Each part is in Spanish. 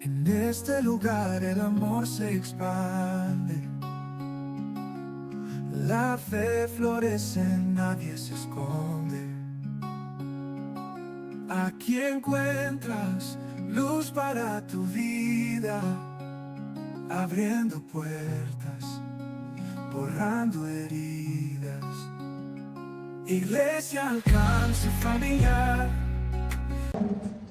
En este lugar el amor se expande, la fe florece, nadie se esconde. Aquí encuentras luz para tu vida, abriendo puertas, borrando heridas. Iglesia Alcance Familiar.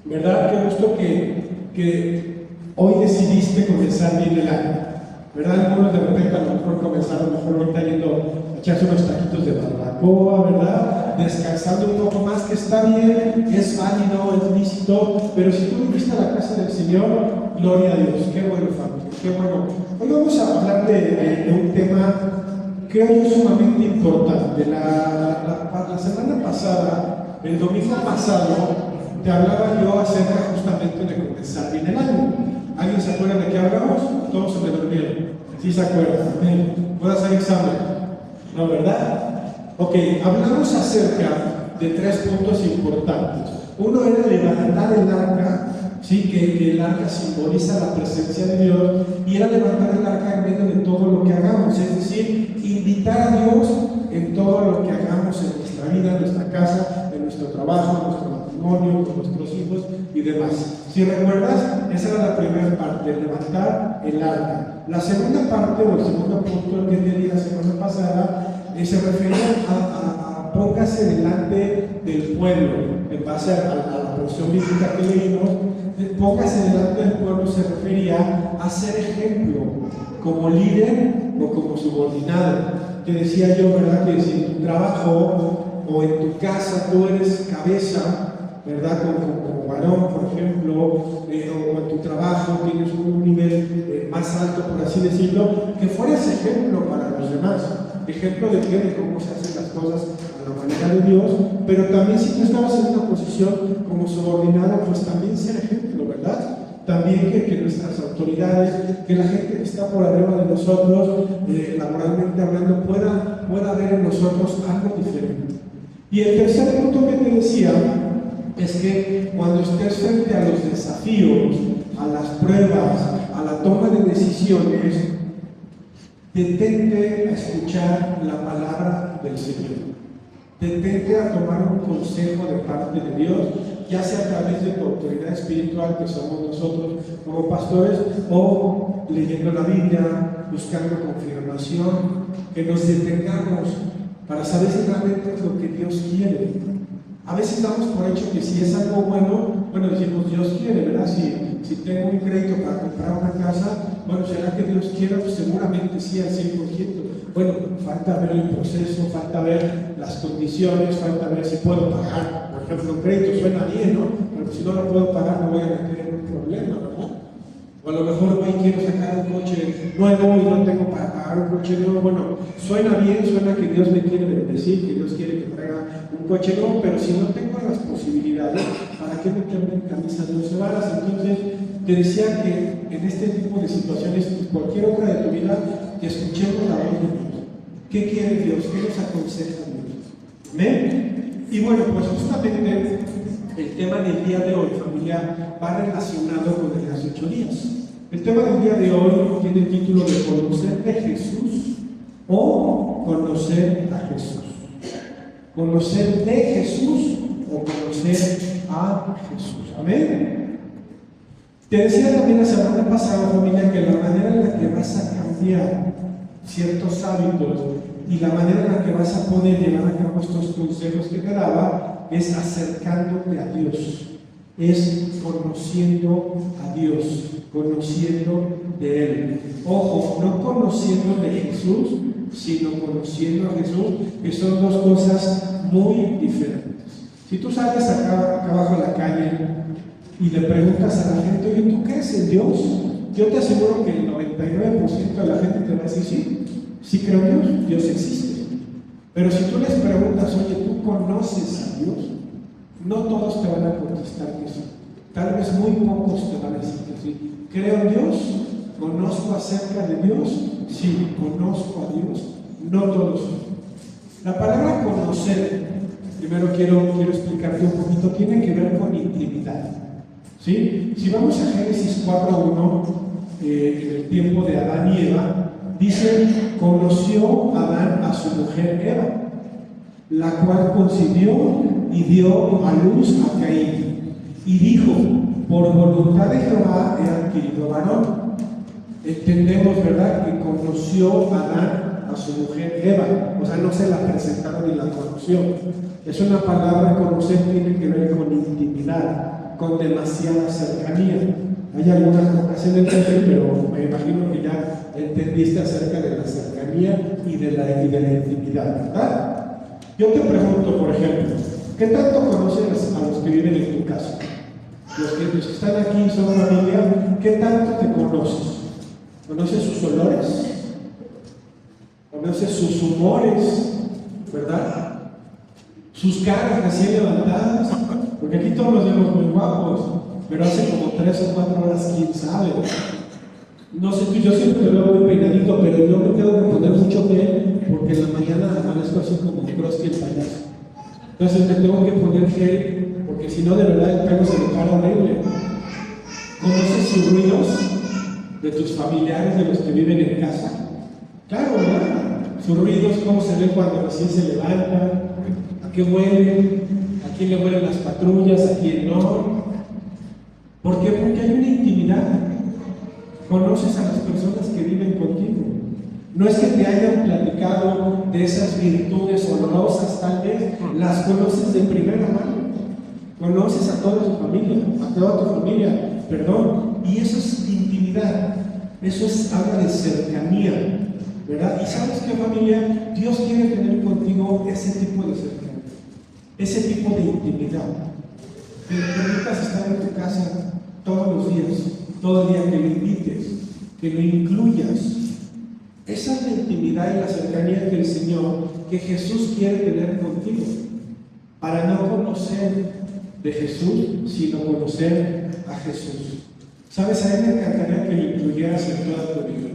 ¿Verdad? Qué gusto que hoy decidiste comenzar bien el año. ¿Verdad? Algunos de repente a lo mejor comenzaron mejor ahorita yendo a echarse unos taquitos de barbacoa, ¿verdad? Descansando un poco más, que está bien, es válido, es lícito, pero si tú viniste a la casa del Señor, gloria a Dios. Qué bueno, familia, qué bueno. Hoy vamos a hablar de un tema creo yo sumamente importante. La semana pasada, el domingo pasado, te hablaba yo acerca justamente de comenzar bien el año. ¿Alguien se acuerda de qué hablamos? Todos se me durmieron. ¿Sí se acuerdan? ¿Puedo hacer examen? ¿No, verdad? Ok, hablamos acerca de 3 puntos importantes. Uno era levantar el arca, ¿sí? que el arca simboliza la presencia de Dios, y era levantar el arca en medio de todo lo que hagamos, es decir, invitar a Dios en todo lo que hagamos en nuestra vida, en nuestra casa, en nuestro trabajo, en nuestro matrimonio, con nuestros hijos y demás. Si recuerdas, esa era la primera parte, levantar el arca. La segunda parte, o el segundo punto que te di la semana pasada, se refería a póngase delante del pueblo, en base a la porción bíblica que leímos. Póngase delante del pueblo se refería a ser ejemplo, como líder o como subordinado. Te decía yo, ¿verdad?, que si en tu trabajo o en tu casa tú eres cabeza, ¿verdad?, como varón, por ejemplo, o en tu trabajo tienes un nivel más alto, por así decirlo, que fueras ejemplo para los demás. Ejemplo de qué, de cómo se hacen las cosas a la manera de Dios, pero también si tú estabas en una posición como subordinado, pues también ser ejemplo, ¿verdad? También que nuestras autoridades, que la gente que está por arriba de nosotros, laboralmente hablando, pueda ver en nosotros algo diferente. Y el tercer punto que te decía es que cuando estés frente a los desafíos, a las pruebas, a la toma de decisiones, detente a escuchar la palabra del Señor. Detente a tomar un consejo de parte de Dios, ya sea a través de tu autoridad espiritual, que somos nosotros como pastores, o leyendo la Biblia, buscando confirmación, que nos detengamos para saber si realmente es lo que Dios quiere. A veces damos por hecho que si es algo bueno, decimos Dios quiere, ¿verdad? Si tengo un crédito para comprar una casa, ¿será que Dios quiere? Pues seguramente sí, al 100%. Bueno, falta ver el proceso, falta ver las condiciones, falta ver si puedo pagar. Por ejemplo, un crédito suena bien, ¿no? Pero si no lo puedo pagar, me voy a meter en un problema, ¿verdad? O a lo mejor hoy quiero sacar un coche nuevo y no tengo para pagar un coche nuevo. Bueno, suena bien, suena que Dios me quiere bendecir, que Dios quiere que traiga un coche nuevo, pero si no tengo las posibilidades, ¿para qué meterme en camisa de 11 varas? Entonces, te decía que en este tipo de situaciones, cualquier otra de tu vida, que escuchemos la voz de Dios. ¿Qué quiere Dios? ¿Qué nos aconseja Dios? ¿Amén? Y bueno, pues justamente el tema del día de hoy, familia, va relacionado con el de las 8 días. El tema del día de hoy tiene el título de conocer de Jesús o conocer a Jesús. Conocer de Jesús o conocer a Jesús. Amén. Te decía también la semana pasada, familia, que la manera en la que vas a cambiar ciertos hábitos y la manera en la que vas a poder llevar a cabo estos consejos que te daba es acercándote a Dios, es conociendo a Dios, conociendo de Él. Ojo, no conociendo de Jesús, sino conociendo a Jesús, que son dos cosas muy diferentes. Si tú sales acá abajo a la calle y le preguntas a la gente, oye, ¿tú crees en Dios? Yo te aseguro que el 99% de la gente te va a decir, sí creo en Dios, Dios existe. Pero si tú les preguntas, oye, ¿tú conoces a Dios? No todos te van a contestar que sí. Tal vez muy pocos te van a decir que sí. ¿Creo en Dios? ¿Conozco acerca de Dios? Sí, conozco a Dios. No todos. La palabra conocer, primero quiero explicarte un poquito, tiene que ver con intimidad. ¿Sí? Si vamos a Génesis 4:1, en el tiempo de Adán y Eva, dice: conoció Adán a su mujer Eva, la cual concibió y dio a luz a Caín, y dijo: por voluntad de Jehová he adquirido varón. Entendemos, ¿verdad?, que conoció Adán a su mujer Eva, o sea, no se la presentaron ni la conoció. Es una palabra, conocer tiene que ver con intimidad, con demasiada cercanía. Hay algunas ocasiones que pero me imagino que ya entendiste acerca de la cercanía y de la intimidad, ¿verdad? Yo te pregunto, por ejemplo, ¿qué tanto conoces a los que viven en tu casa? Los que están aquí son familia, ¿qué tanto te conoces? ¿Conoces sus olores? ¿Conoces sus humores? ¿Verdad? Sus caras recién levantadas, porque aquí todos los vemos muy guapos, pero hace como 3 o 4 horas, quién sabe. No sé tú, yo siempre te veo muy peinadito, pero yo me tengo que poner mucho gel, porque en la mañana amanezco así como Krusty el payaso. Entonces me tengo que poner gel, porque si no, de verdad el pelo se me para horrible. ¿Conoces sus ruidos de tus familiares, de los que viven en casa? Claro, ¿verdad? Sus ruidos, cómo se ven cuando recién se levantan, a qué huelen, a quién le huelen las patrullas, a quién no. ¿Por qué? Porque hay una intimidad. Conoces a las personas que viven contigo. No es que te hayan platicado de esas virtudes olorosas, tal vez, las conoces de primera mano. Conoces a toda tu familia, perdón, y eso es intimidad, eso es habla de cercanía, ¿verdad? Y ¿sabes qué, familia? Dios quiere tener contigo ese tipo de cercanía, ese tipo de intimidad. Que le permitas estar en tu casa todos los días, todo el día, que lo invites, que lo incluyas. Esa es la intimidad y la cercanía que el Señor, que Jesús quiere tener contigo, para no conocer de Jesús, sino conocer a Jesús. ¿Sabes? A Él me encantaría que lo incluyeras en toda tu vida.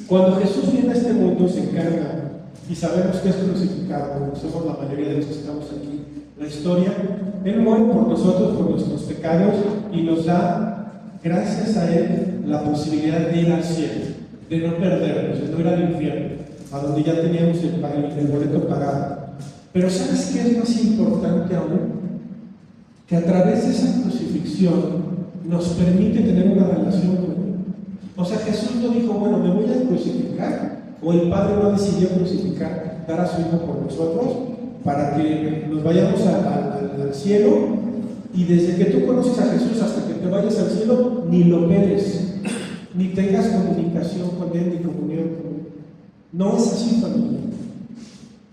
Cuando Jesús viene a este mundo, se encarga, y sabemos que es crucificado, conocemos la mayoría de los que estamos aquí, la historia, Él muere por nosotros, por nuestros pecados, y nos da, gracias a Él, la posibilidad de ir al cielo, de no perdernos, de no ir al infierno, a donde ya teníamos el boleto pagado. Pero ¿sabes qué es más importante aún? Que a través de esa crucifixión nos permite tener una relación con Él. O sea, Jesús no dijo: bueno, me voy a crucificar, o el Padre no decidió crucificar, dar a su Hijo por nosotros, para que nos vayamos al cielo, y desde que tú conoces a Jesús hasta que te vayas al cielo, ni lo veres, ni tengas comunicación con Él, ni comunión con Él. No es así, familia.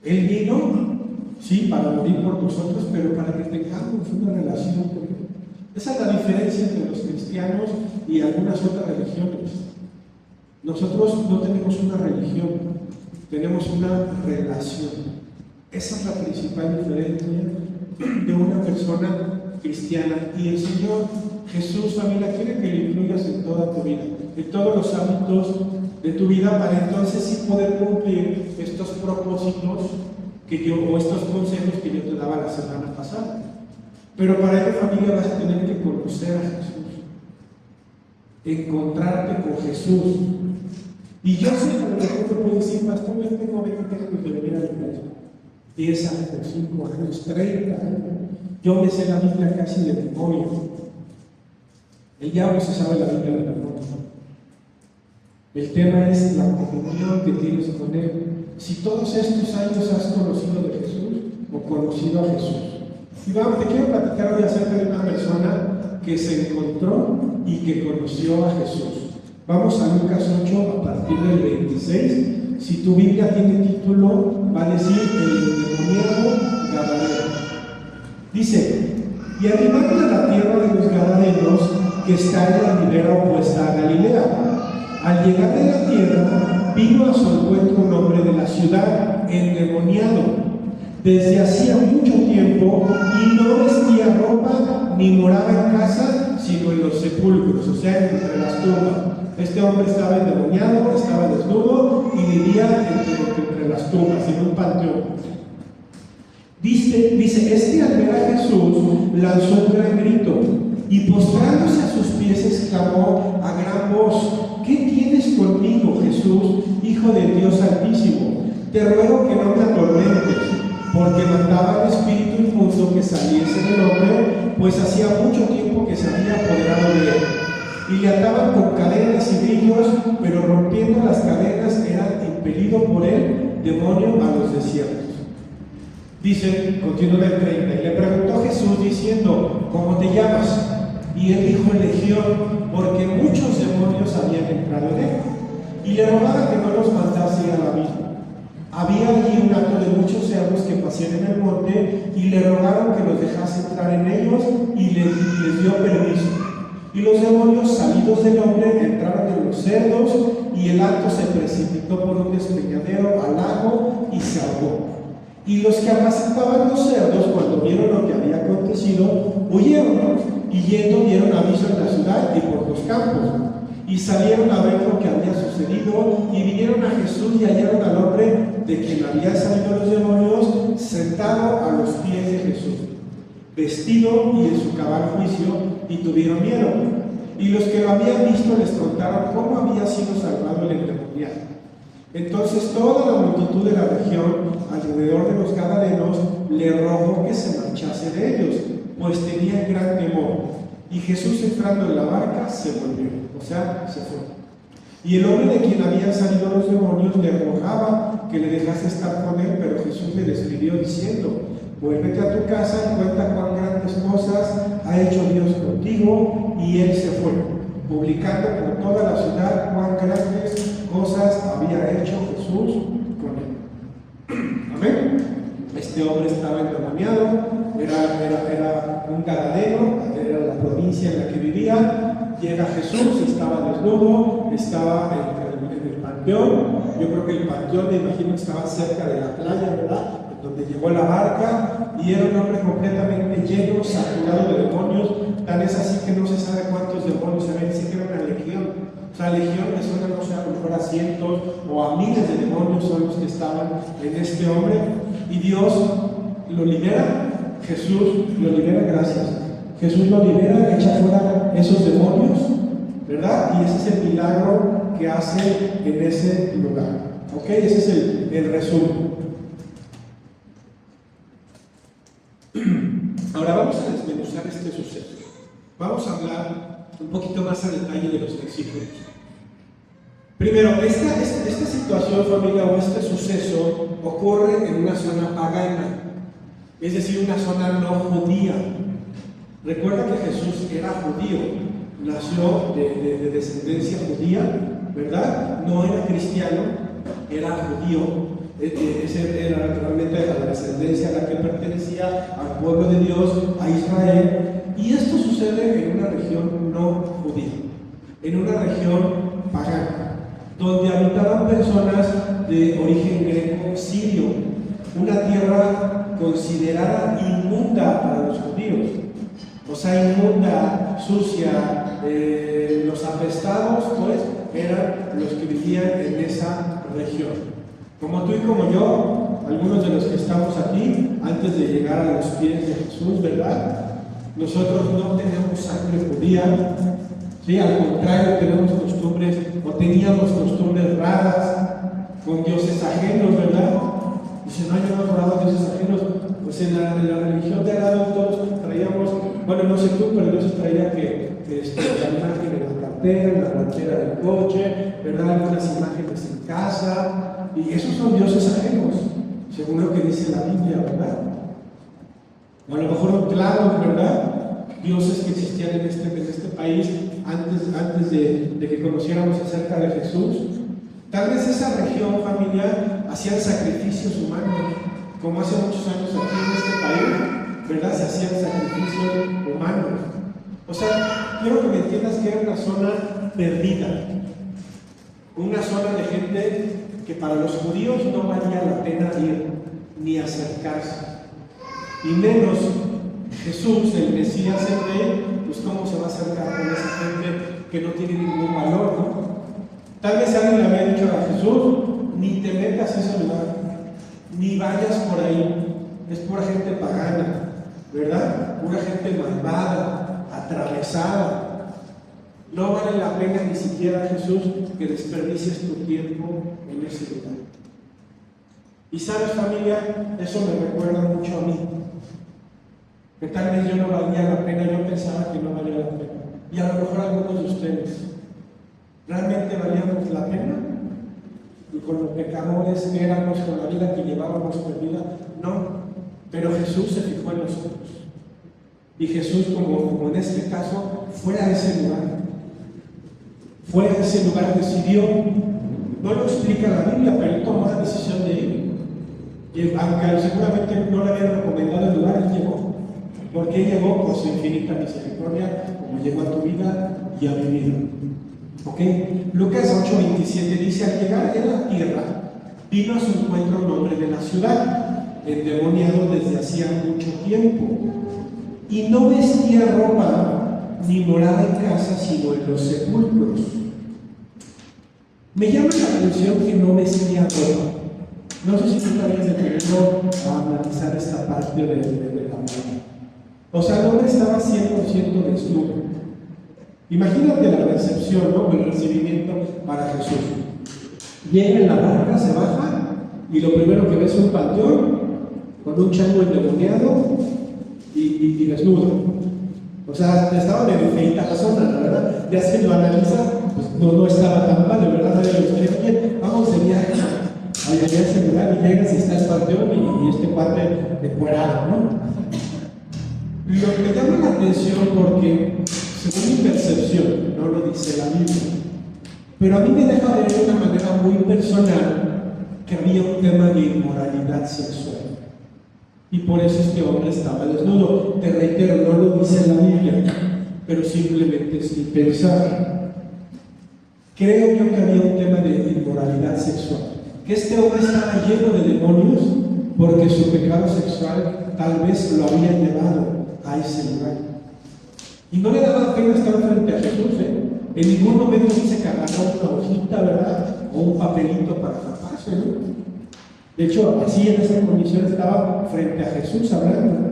Él vino, sí, para morir por nosotros, pero para que tengamos una relación con Él. Esa es la diferencia entre los cristianos y algunas otras religiones. Nosotros no tenemos una religión, tenemos una relación. Esa es la principal diferencia de una persona cristiana. Y el Señor Jesús, familia, quiere que lo incluyas en toda tu vida, en todos los ámbitos de tu vida, para entonces sí poder cumplir estos propósitos o estos consejos que yo te daba la semana pasada. Pero para ello, familia, vas a tener que conocer a Jesús, encontrarte con Jesús. Y yo sé que a lo mejor te puedo decir: pastor, yo tengo 20 años de venir a la iglesia, 10 años, 5 años, 30 años. Yo me sé la Biblia casi de memoria. El diablo se sabe la Biblia de memoria. El tema es la comunión que tienes con Él. Si todos estos años has conocido de Jesús o conocido a Jesús. Y vamos, te quiero platicar hoy acerca de una persona que se encontró y que conoció a Jesús. Vamos a Lucas 8 a partir del 26. Si tu Biblia tiene título, va a decir el endemoniado Gadareno. Dice: y arribaron a la tierra de los Gadarenos, que está en la ribera opuesta a Galilea. Al llegar de la tierra, vino a su encuentro un hombre de la ciudad, endemoniado, desde hacía mucho tiempo, y no vestía ropa ni moraba en casa, sino en los sepulcros, o sea, entre las tumbas. Este hombre estaba endemoniado, estaba desnudo y vivía entre las tumbas, en un panteón. Dice, al ver a Jesús lanzó un gran grito y postrándose a sus pies exclamó a gran voz: ¿Qué tienes conmigo, Jesús, Hijo de Dios Altísimo? Te ruego que no me atormentes, porque mandaba al espíritu inmundo que saliese del hombre, pues hacía mucho tiempo que se había apoderado de él. Y le ataban con cadenas y grillos, pero rompiendo las cadenas era impelido por el demonio a los desiertos. Dice, continúa el 30, y le preguntó Jesús diciendo: ¿Cómo te llamas? Y él dijo: Legión, porque muchos demonios habían entrado en él. Y le rogaba que no los mandase al abismo. Había allí un hato de muchos cerdos que pasían en el monte, y le rogaron que los dejase entrar en ellos, y les dio permiso. Y los demonios, salidos del hombre, entraron en los cerdos, y el hato se precipitó por un despeñadero al lago y se ahogó. Y los que apacentaban los cerdos, cuando vieron lo que había acontecido, huyeron, y yendo dieron aviso en la ciudad y por los campos. Y salieron a ver lo que había sucedido, y vinieron a Jesús y hallaron al hombre de quien habían salido los demonios, sentado a los pies de Jesús, vestido y en su cabal juicio, y tuvieron miedo. Y los que lo habían visto les contaron cómo había sido salvado el endemoniado. Entonces toda la multitud de la región alrededor de los gadarenos le rogó que se marchase de ellos, pues tenían gran temor. Y Jesús, entrando en la barca, se volvió, o sea, se fue. Y el hombre de quien habían salido los demonios le rogaba que le dejase estar con él, pero Jesús le despidió diciendo: vuélvete a tu casa y cuenta cuán grandes cosas ha hecho Dios contigo. Y él se fue, publicando por toda la ciudad cuán grandes cosas había hecho Jesús con él. Amén. Este hombre estaba endemoniado, era un gadareno, era la provincia en la que vivía. Llega Jesús, estaba desnudo, estaba en el panteón. Yo creo que el panteón, me imagino, estaba cerca de la playa, ¿verdad?, donde llegó la barca, y era un hombre completamente lleno, saturado de demonios. Tan es así que no se sabe cuántos demonios había, dice que era una legión. O sea, legión me suena, no sé, a lo mejor a cientos o a miles de demonios son los que estaban en este hombre. Y Dios lo libera, Jesús lo libera, gracias. Jesús lo libera, echa fuera esos demonios, ¿verdad? Y ese es el milagro que hace en ese lugar. ¿Ok? Ese es el resumen. Ahora vamos a desmenuzar este suceso. Vamos a hablar un poquito más a detalle de los versículos. Primero, esta situación, familia, o este suceso ocurre en una zona pagana, es decir, una zona no judía. Recuerda que Jesús era judío, nació de descendencia judía, ¿verdad? No era cristiano, era judío. Ese era realmente la descendencia a la que pertenecía, al pueblo de Dios, a Israel. Y esto sucede en una región no judía, en una región pagana, donde habitaban personas de origen greco-sirio, una tierra considerada inmunda para los judíos. O sea, inmunda, sucia, los apestados, pues, eran los que vivían en esa región. Como tú y como yo, algunos de los que estamos aquí, antes de llegar a los pies de Jesús, ¿verdad?, nosotros no tenemos sangre judía, ¿sí? Al contrario, tenemos costumbres, o teníamos costumbres raras, con dioses ajenos, ¿verdad? Dice, no, yo no adoraba dioses ajenos. Pues en la religión de al lado todos traíamos, bueno, no sé tú, pero yo traía que la imagen de la cartera del coche, ¿verdad? Algunas imágenes en casa, y esos son dioses ajenos, según lo que dice la Biblia, ¿verdad? O a lo mejor un claro, ¿verdad? Dioses que existían en este país antes de que conociéramos acerca de Jesús. Tal vez esa región familiar hacían sacrificios humanos, como hace muchos años aquí en este país, ¿verdad? Se hacían sacrificios humanos. O sea, quiero que me entiendas que era una zona perdida, una zona de gente que para los judíos no valía la pena ir ni acercarse. Y menos Jesús, el Mesías, el Rey, pues cómo se va a acercar con esa gente que no tiene ningún valor, ¿no? Tal vez alguien le había dicho a Jesús, ni te metas a ese lugar, ni vayas por ahí, es pura gente pagana, ¿verdad? Pura gente malvada, atravesada. No vale la pena ni siquiera, Jesús, que desperdicies tu tiempo en ese lugar. Y sabes, familia, eso me recuerda mucho a mí. Que tal vez yo no valía la pena, yo pensaba que no valía la pena. Y a lo mejor algunos de ustedes, ¿realmente valíamos la pena? Y con los pecadores que éramos, con la vida que llevábamos perdida, no. Pero Jesús se fijó en nosotros. Y Jesús, como en este caso, fue a ese lugar. Fue a ese lugar, decidió. No lo explica la Biblia, pero él tomó la decisión de ir. Y aunque seguramente no le habían recomendado el lugar, él llegó. Porque él llegó por su infinita misericordia, como llegó a tu vida y a mi vida. ¿Ok? Lucas 8:27 dice: al llegar a la tierra, vino a su encuentro un hombre de la ciudad, endemoniado desde hacía mucho tiempo, y no vestía ropa ni moraba en casa, sino en los sepulcros. Me llama la atención que no vestía ropa. No sé si tú habías detenido a analizar esta parte de la palabra. O sea, el hombre estaba 100% desnudo. Imagínate la recepción, ¿no? El recibimiento para Jesús. Llega en la barca, se baja, y lo primero que ve es un panteón con un chango endemoniado y desnudo. O sea, estaba medio feita la zona, la verdad. Ya si lo analiza, pues no estaba tan mal, de verdad. Nadie lo gustaría. Oye, vamos de viaje allá a ese lugar, y llegas y está el panteón y este cuate de cuerado, ¿no? Lo que me llama la atención porque, según mi percepción, no lo dice la Biblia, pero a mí me deja ver de una manera muy personal que había un tema de inmoralidad sexual. Y por eso este hombre estaba desnudo. Te reitero, no lo dice la Biblia, pero simplemente es mi pensar. Creo yo que había un tema de inmoralidad sexual. Que este hombre estaba lleno de demonios porque su pecado sexual tal vez lo había llevado a ese lugar. Y no le daba pena estar frente a Jesús, En ningún momento dice que agarró una hojita, ¿verdad? O un papelito para taparse, ¿no? De hecho, así en esa condición estaba frente a Jesús hablando.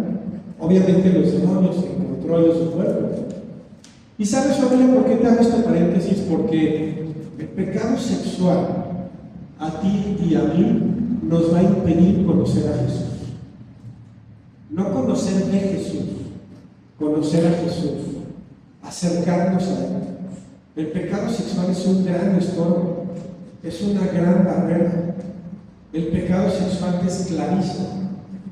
Obviamente los demonios en control de su cuerpo. ¿Y sabes, familia, por qué te hago este paréntesis? Porque el pecado sexual a ti y a mí nos va a impedir conocer a Jesús. No conocer de Jesús, conocer a Jesús, acercarnos a Él. El pecado sexual es un gran estorbo, es una gran barrera. El pecado sexual te esclaviza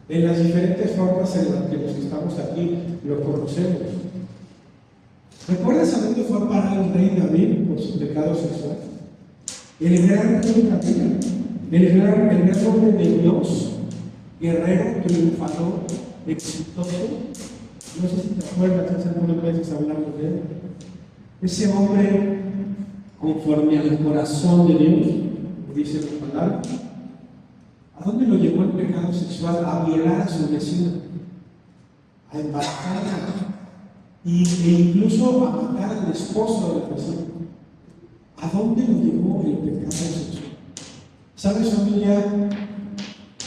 en las diferentes formas en las que los que estamos aquí lo conocemos. ¿Recuerdas a dónde fue a parar el rey David por su pecado sexual? El gran rey David, el gran hombre de Dios, guerrero, triunfador, exitoso. No sé si te acuerdas, hace algunas veces hablamos de él. Ese hombre, conforme al corazón de Dios, dice la palabra, ¿a dónde lo llevó el pecado sexual? A violar a su vecino, a embarcarla, e incluso a matar al esposo del vecino. ¿A dónde lo llevó el pecado sexual? ¿Sabes, familia?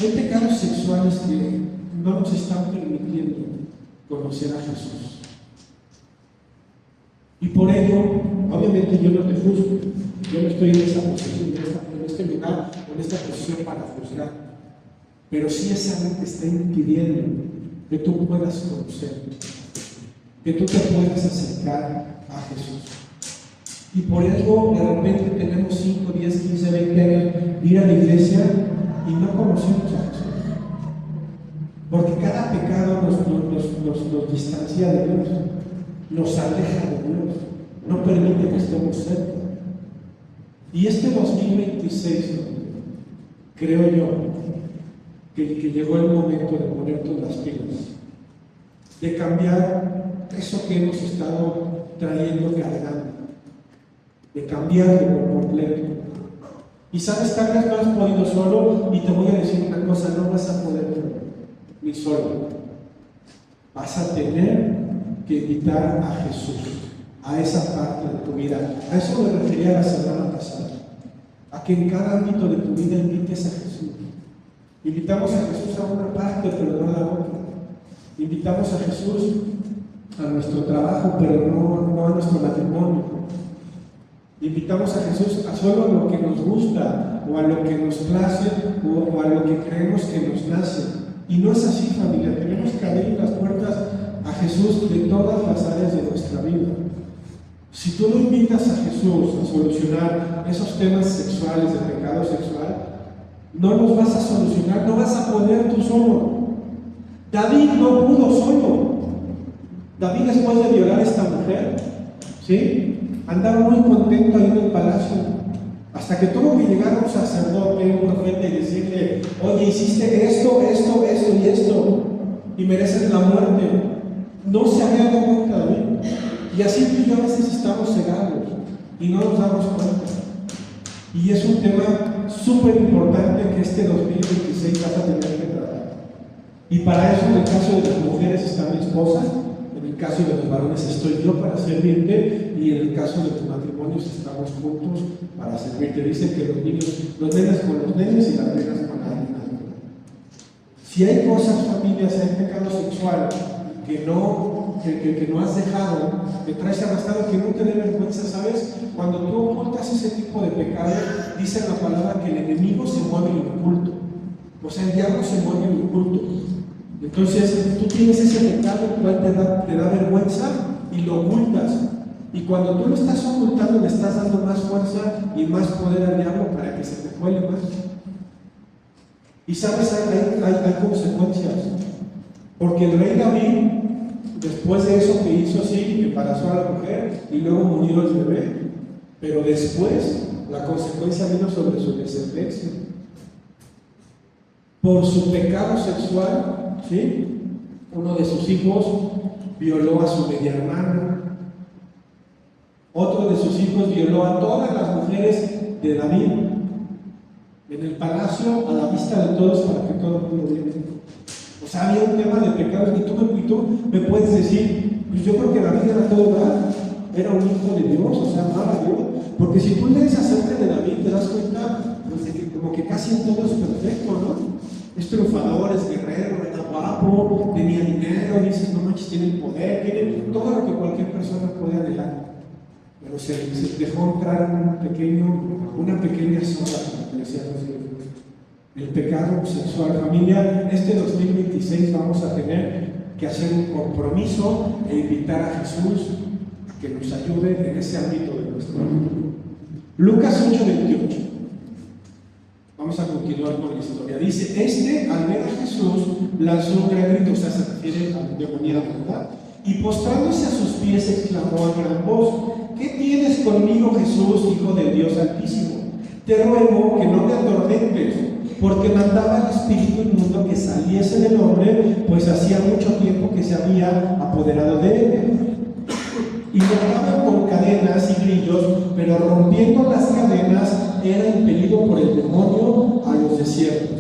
Hay pecados sexuales que no nos están permitiendo conocer a Jesús. Y por ello, obviamente yo no te juzgo, yo no estoy en esa posición, en este lugar, en esta posición para juzgar, pero sí es algo que está impidiendo que tú puedas conocer, que tú te puedas acercar a Jesús. Y por eso de repente tenemos 5, 10, 15, 20 años de ir a la iglesia y no conocemos a Jesús. Porque cada pecado nos distancia de Dios, nos aleja de Dios, no permite que estemos cerca. Y este 2026, creo yo, que llegó el momento de ponernos las pilas, de cambiar eso que hemos estado trayendo, cargando, de cambiarlo por completo. Y sabes, tal vez no has podido solo, y te voy a decir una cosa, no vas a poder ni solo. Vas a tener que invitar a Jesús a esa parte de tu vida. A eso me refería la semana pasada, a que en cada ámbito de tu vida invites a Jesús. Invitamos a Jesús a una parte, pero no a la otra. Invitamos a Jesús a nuestro trabajo, pero no a nuestro matrimonio. Invitamos a Jesús a solo lo que nos gusta, o a lo que nos place, o a lo que creemos que nos nace. Y no es así, familia. Tenemos que abrir las puertas a Jesús de todas las áreas de nuestra vida. Si tú no invitas a Jesús a solucionar esos temas sexuales, de pecado sexual, no los vas a solucionar, no vas a poder tú solo. David no pudo solo. David, después de violar a esta mujer, ¿sí?, andaba muy contento ahí en el palacio, hasta que tuvo que llegar un sacerdote, un profeta, y decirle: oye, hiciste esto y esto, y mereces la muerte. No se había dado cuenta, David. Y así tú y yo a veces estamos cegados y no nos damos cuenta. Y es un tema súper importante que este 2026 vas a tener que tratar. Y para eso, en el caso de las mujeres está mi esposa, en el caso de los varones estoy yo para servirte, y en el caso de tus matrimonios estamos juntos para servirte. Dicen que los nenes con los nenes y las nenas con las nenas. Si hay cosas, familias, hay pecado sexual que no has dejado, que traes arrastrado, que no te dé vergüenza, ¿sabes? Cuando tú ocultas ese tipo de pecado, dice la palabra que el enemigo se mueve en lo oculto. O sea, el diablo se mueve en lo oculto. Entonces, tú tienes ese pecado el cual te da vergüenza y lo ocultas. Y cuando tú lo estás ocultando, le estás dando más fuerza y más poder al diablo para que se te cuele más. Y sabes, hay consecuencias. Porque el rey David, después de eso que hizo, sí, embarazó a la mujer y luego murió el bebé. Pero después, la consecuencia vino sobre su descendencia. Por su pecado sexual, ¿sí?, uno de sus hijos violó a su media hermana. Otro de sus hijos violó a todas las mujeres de David en el palacio, a la vista de todos, para que todo el mundo viera. O sea, había un tema de pecados. Y tú me puedes decir: pues yo creo que David era todo dar, era un hijo de Dios, o sea, amaba a Dios. Porque si tú lees acerca de David, te das cuenta pues, de que como que casi en todo es perfecto, ¿no? Es triunfador, es guerrero, era guapo, tenía dinero, dices: no manches, tiene el poder, tiene todo lo que cualquier persona puede anhelar. Pero se dejó entrar en una pequeña zona, como decía el pecado sexual. Familia, este 2026 vamos a tener que hacer un compromiso e invitar a Jesús a que nos ayude en ese ámbito de nuestra vida. Lucas 8:28. Vamos a continuar con la historia. Dice: al ver a Jesús, lanzó un gran grito, o sea, se refiere al demoniado, ¿verdad? Y postrándose a sus pies, exclamó a gran voz: ¿qué tienes conmigo, Jesús, Hijo del Dios Altísimo? Te ruego que no me atormentes, porque mandaba al espíritu inmundo que saliese del hombre, pues hacía mucho tiempo que se había apoderado de él. Y lo ataban con cadenas y grillos, pero rompiendo las cadenas era impelido por el demonio a los desiertos.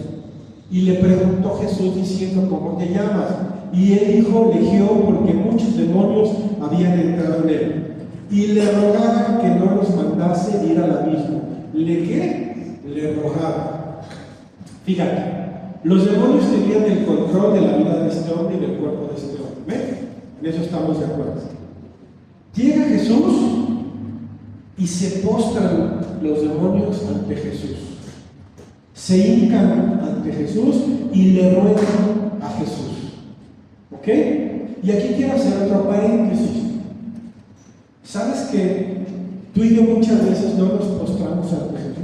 Y le preguntó Jesús diciendo: ¿cómo te llamas? Y él dijo: Legión, porque muchos demonios habían entrado en él. Y le rogaban que no los mandase ir al abismo. Le rogaba. Fíjate, los demonios tenían el control de la vida de este hombre y del cuerpo de este hombre. ¿Ven? En eso estamos de acuerdo. Llega Jesús y se postran los demonios ante Jesús. Se hincan ante Jesús y le ruegan a Jesús. ¿Ok? Y aquí quiero hacer otro paréntesis. ¿Sabes que tú y yo muchas veces no nos postramos ante Jesús?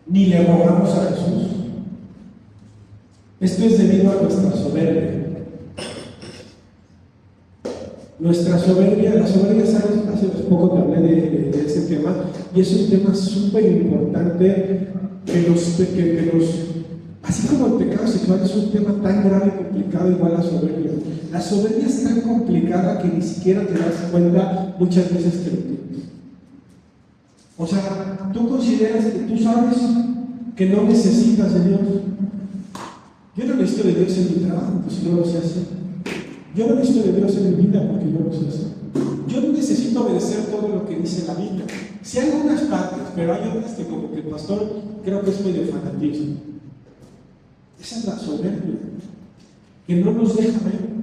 Ni le rogamos a Jesús. Esto es debido a nuestra soberbia. Nuestra soberbia, la soberbia, ¿sabes? Hace poco te hablé de ese tema, y es un tema súper importante así como el pecado sexual es un tema tan grave y complicado, igual la soberbia. La soberbia es tan complicada que ni siquiera te das cuenta muchas veces que lo tienes. O sea, tú consideras que tú sabes que no necesitas de Dios. Yo no necesito de Dios en mi trabajo, pues yo lo sé hacer. Yo no necesito de Dios en mi vida porque yo lo sé hacer. Yo no necesito obedecer todo lo que dice la Biblia. Sí hay algunas partes, pero hay otras que como que el pastor creo que es medio fanatismo. Esa es la soberbia, que no nos deja ver.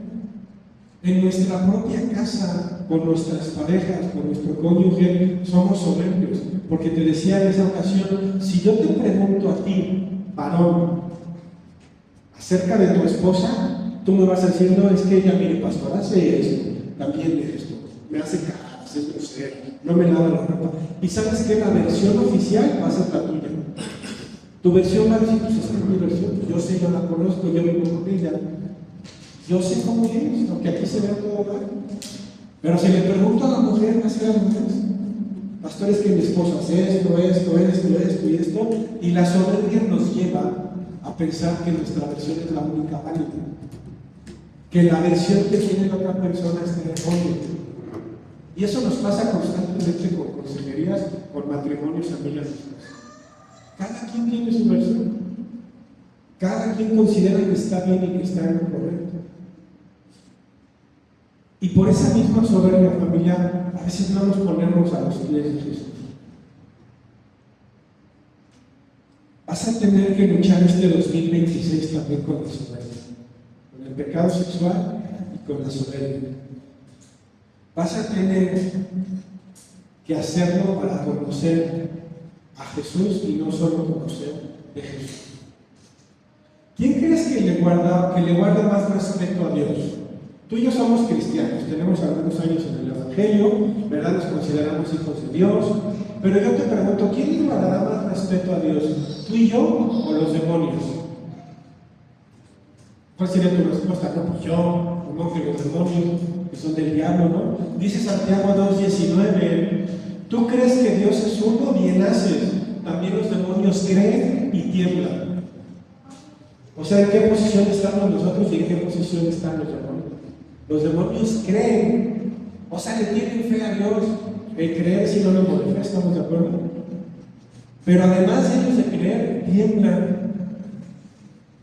En nuestra propia casa, con nuestras parejas, con nuestro cónyuge, somos soberbios. Porque te decía en esa ocasión, si yo te pregunto a ti, varón, acerca de tu esposa, tú me vas a decir, no, es que ella, mire, pastor, hace esto, también esto, me hace caras, es grosero, no me lava la ropa. Y sabes que la versión oficial va a ser la tuya. Tu versión va a decir, pues esta es mi versión, yo sé, yo la conozco, yo vivo con ella. Yo sé cómo es, aunque aquí se vea todo mal. Pero si le pregunto a la mujer, ¿qué hace la mujer? Pastor, es que mi esposa hace esto, y esto. Y la soberbia nos lleva a pensar que nuestra versión es la única válida. Que la versión que tiene la otra persona es el fondo. Y eso nos pasa constantemente con consejerías, con matrimonios, amigas y esposas. Cada quien tiene su versión. Cada quien considera que está bien y que está en lo correcto. Y por esa misma soberbia familiar, a veces no nos ponemos a los pies de Jesús. Vas a tener que luchar este 2026 también con la soberbia, con el pecado sexual y con la soberbia. Vas a tener que hacerlo para conocer a Jesús y no solo conocer de Jesús. ¿Quién crees que le guarda más respeto a Dios? Tú y yo somos cristianos, tenemos algunos años en el Evangelio, ¿verdad? Nos consideramos hijos de Dios, pero yo te pregunto, ¿quién le guardará más respeto a Dios? ¿Tú y yo o los demonios? ¿Cuál sería tu respuesta? No, pues yo, como que los demonios, que son del diablo, ¿no? Dice Santiago 2:19, ¿tú crees que Dios es uno? Bien haces, también los demonios creen y tiemblan. O sea, ¿en qué posición estamos nosotros y en qué posición están los demonios? Los demonios creen, o sea, le tienen fe a Dios. El creer si no lo modifica, ¿estamos de acuerdo? Pero además de ellos de creer, tiemblan.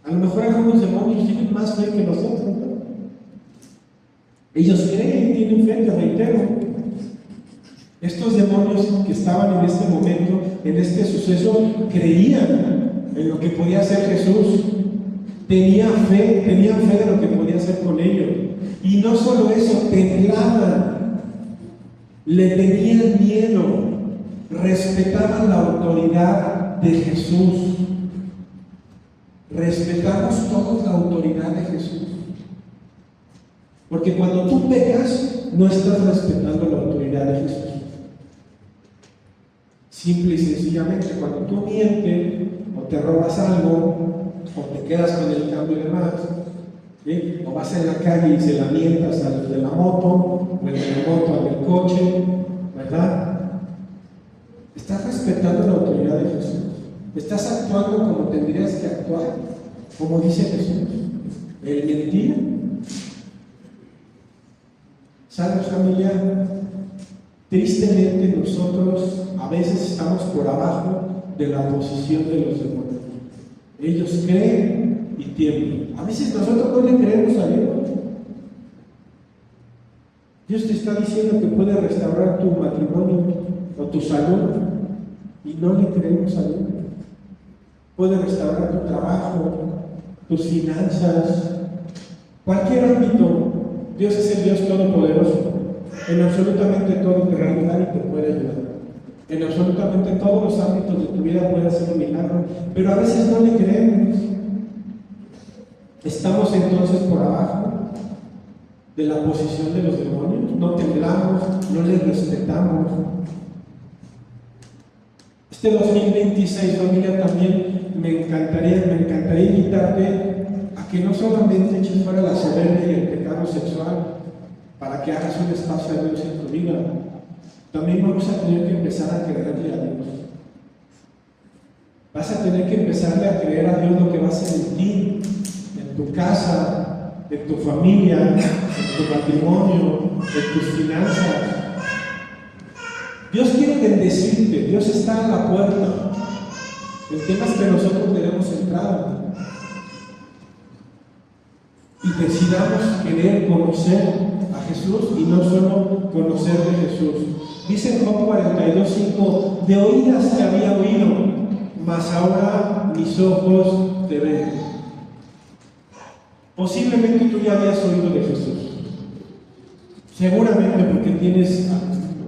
A lo mejor algunos demonios tienen más fe que nosotros, ¿no? Ellos creen, tienen fe, te reitero. Estos demonios que estaban en este momento, en este suceso, creían en lo que podía hacer Jesús. Tenían fe de lo que podía hacer con ellos. Y no solo eso, temblaban, le tenían miedo, respetaban la autoridad de Jesús. Respetamos todos la autoridad de Jesús. Porque cuando tú pecas, no estás respetando la autoridad de Jesús. Simple y sencillamente, cuando tú mientes, o te robas algo, o te quedas con el cambio de más, ¿sí? O vas en la calle y se la mientas al de la moto, o el de la moto al del coche, ¿verdad? Estás respetando la autoridad de Jesús. Estás actuando como tendrías que actuar, como dice Jesús. El mentir. ¿Sabes, familia? Tristemente nosotros a veces estamos por abajo de la posición de los demonios. Ellos creen y tiemblan. A veces nosotros no le creemos a Dios. Dios te está diciendo que puede restaurar tu matrimonio o tu salud y no le creemos a Dios. Puede restaurar tu trabajo, tus finanzas, cualquier ámbito. Dios es el Dios todopoderoso. En absolutamente todo te va a ayudar y te puede ayudar. En absolutamente todos los ámbitos de tu vida puede hacer un milagro, pero a veces no le creemos. Estamos entonces por abajo de la posición de los demonios, no temblamos, no les respetamos. Este 2026, familia, también me encantaría invitarte a que no solamente eches fuera la soberbia y el pecado sexual para que hagas un espacio a Dios en tu vida. También vamos a tener que empezar a creerle a Dios. Vas a tener que empezarle a creer a Dios lo que va a hacer en ti, en tu casa, en tu familia, en tu matrimonio, en tus finanzas. Dios quiere bendecirte, Dios está a la puerta. El tema es que nosotros debemos entrar y decidamos querer conocer a Jesús y no solo conocer de Jesús. Dice en Job 42:5, de oídas te había oído, mas ahora mis ojos te ven. Posiblemente tú ya habías oído de Jesús. Seguramente porque tienes,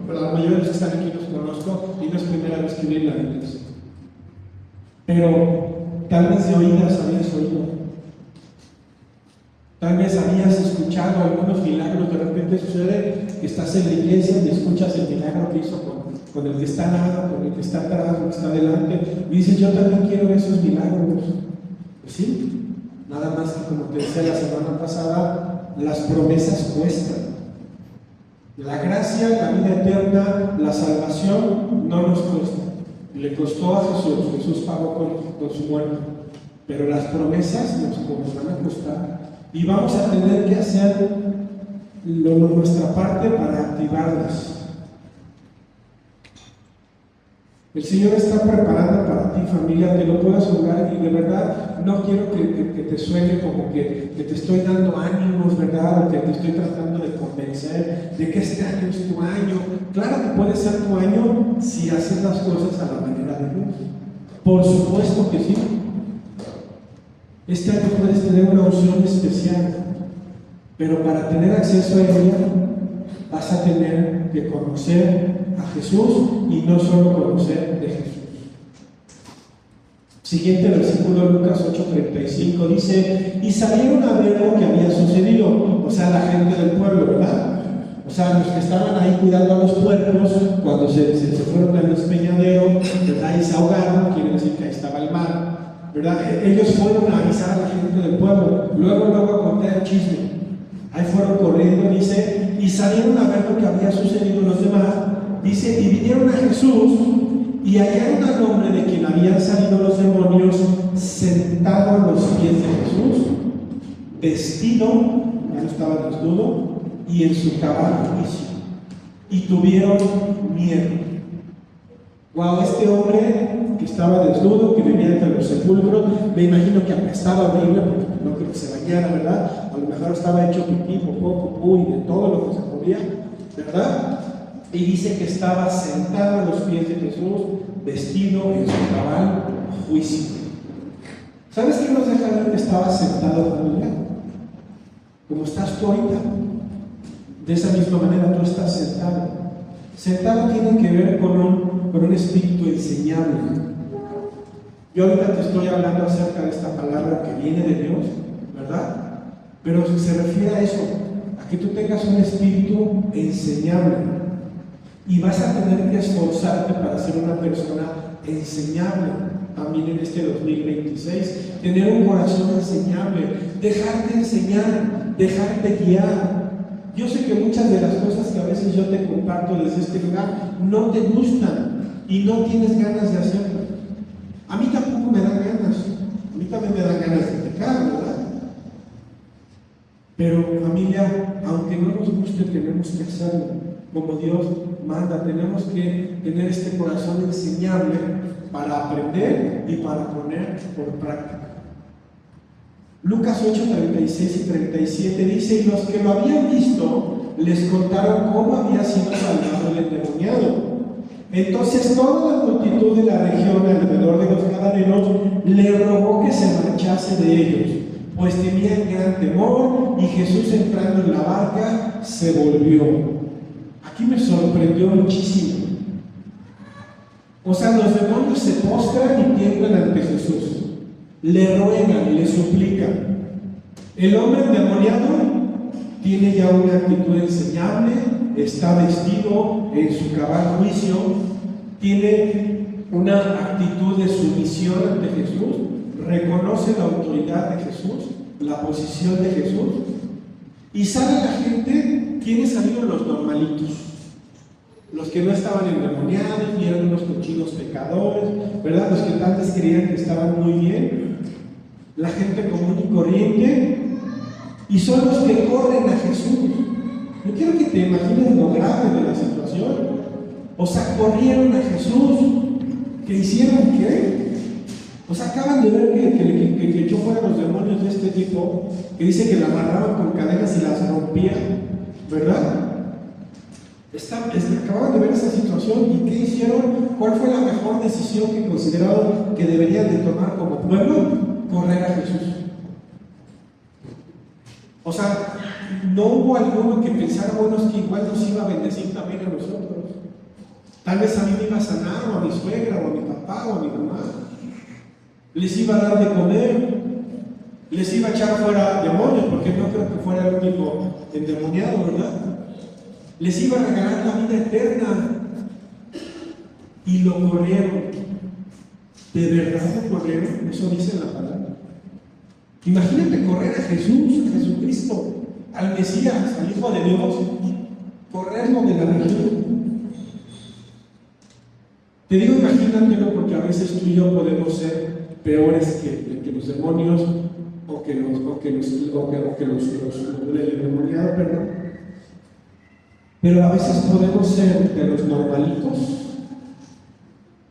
la mayoría de los que están aquí los conozco y no es primera vez que vienen a la iglesia. Pero tal vez de oídas habías oído. Tal vez habías escuchado algunos milagros. De repente sucede que estás en la iglesia y escuchas el milagro que hizo con el que está al lado, con el que está atrás, con el que está adelante. Y dices, yo también quiero esos milagros. Pues sí, nada más que como te decía la semana pasada, las promesas cuestan. La gracia, la vida eterna, la salvación no nos cuesta. Le costó a Jesús, Jesús pagó con su muerte. Pero las promesas nos van a costar. Y vamos a tener que hacer nuestra parte para activarlas. El Señor está preparando para ti, familia, te lo puedo asegurar, y de verdad no quiero que te suene como que te estoy dando ánimos, ¿verdad? O que te estoy tratando de convencer de que este año es tu año. Claro que puede ser tu año si haces las cosas a la manera de Dios. Por supuesto que sí. Este año puedes tener una unción especial, pero para tener acceso a ella vas a tener que conocer a Jesús y no solo conocer de Jesús. Siguiente versículo, Lucas 8:35, dice: y salieron a ver lo que había sucedido, o sea, la gente del pueblo, ¿verdad? O sea, los que estaban ahí cuidando a los puercos, cuando se fueron al despeñadero, ¿verdad? Y se ahogaron, quiere decir que ahí estaba el mar, ¿verdad? Ellos fueron a avisar a la gente del pueblo, luego a contar el chisme. Ahí fueron corriendo, dice, y salieron a ver lo que había sucedido los demás. Dice, y vinieron a Jesús y hallaron al hombre de quien habían salido los demonios sentado a los pies de Jesús, vestido, ya no estaba desnudo, y en su cabal juicio. Y tuvieron miedo. Wow, este hombre que estaba desnudo, que vivía entre los sepulcros, me imagino que apestaba horrible, porque no creo que se bañara, ¿verdad? A lo mejor estaba hecho pipí, popó, y de todo lo que se podía, ¿verdad? Y dice que estaba sentado a los pies de Jesús, vestido en su cabal juicio. ¿Sabes qué nos deja ver que estaba sentado, familia? Como estás tú ahorita. De esa misma manera tú estás sentado. Sentado tiene que ver con un espíritu enseñable. Yo ahorita te estoy hablando acerca de esta palabra que viene de Dios, ¿verdad? Pero se refiere a eso, a que tú tengas un espíritu enseñable. Y vas a tener que esforzarte para ser una persona enseñable también en este 2026. Tener un corazón enseñable, dejarte enseñar, dejarte guiar. Yo sé que muchas de las cosas que a veces yo te comparto desde este lugar no te gustan y no tienes ganas de hacerlo. A mí tampoco me dan ganas. A mí también me dan ganas de pecar, ¿verdad? Pero familia, aunque no nos guste, tenemos que hacerlo como Dios manda. Tenemos que tener este corazón enseñable para aprender y para poner por práctica. Lucas 8:36 y 37 dice: y los que lo habían visto les contaron cómo había sido salvado el endemoniado. Entonces toda la multitud de la región alrededor de los gadarenos le rogó que se marchase de ellos, pues tenían gran temor. Y Jesús, entrando en la barca, se volvió. Aquí me sorprendió muchísimo. O sea, los demonios se postran y tiemblan ante Jesús, le ruegan, le suplican. El hombre endemoniado tiene ya una actitud enseñable, está vestido en su cabal juicio, tiene una actitud de sumisión ante Jesús, reconoce la autoridad de Jesús, la posición de Jesús, y sabe la gente quiénes salieron los normalitos, los que no estaban endemoniados y eran unos cochinos pecadores, ¿verdad? Los que tal vez creían que estaban muy bien, la gente común y corriente, y son los que corren a Jesús. Yo quiero que te imagines lo grave de la situación. O sea, corrieron a Jesús. ¿Qué hicieron? ¿Qué? O sea, acaban de ver que echó fuera los demonios de este tipo, que dice que la amarraban con cadenas y las rompían, ¿verdad? Acababan de ver esa situación, y ¿qué hicieron? ¿Cuál fue la mejor decisión que consideraron que deberían de tomar como pueblo? Correr a Jesús. sea, no hubo alguno que pensara, bueno, es que igual nos iba a bendecir también a nosotros. Tal vez a mí me iba a sanar, o a mi suegra, o a mi papá, o a mi mamá. Les iba a dar de comer, les iba a echar fuera demonios, porque no creo que fuera el único endemoniado, ¿verdad? Les iba a regalar la vida eterna. Y lo corrieron. ¿De verdad lo corrieron? Eso dice la palabra. Imagínate correr a Jesús, a Jesucristo, al Mesías, al Hijo de Dios, correrlo de la región. Te digo imagínatelo porque a veces tú y yo podemos ser peores que los demonios o que los endemoniados, perdón. Pero a veces podemos ser de los normalitos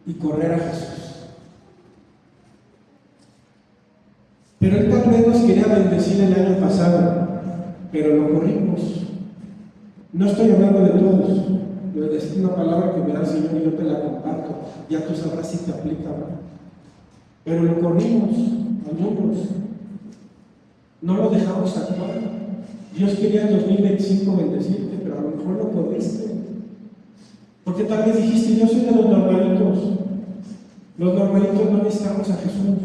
y correr a Jesús. Pero Él tal vez nos quería bendecir el año pasado, pero lo corrimos. No estoy hablando de todos. Es una palabra que me da el Señor y yo te la comparto. Ya tú sabrás si te aplica o no. Pero lo corrimos, algunos. No lo dejamos actuar. Dios quería en 2025 bendecirte, pero a lo mejor lo corriste. Porque tal vez dijiste, yo soy de los normalitos. Los normalitos no necesitamos a Jesús.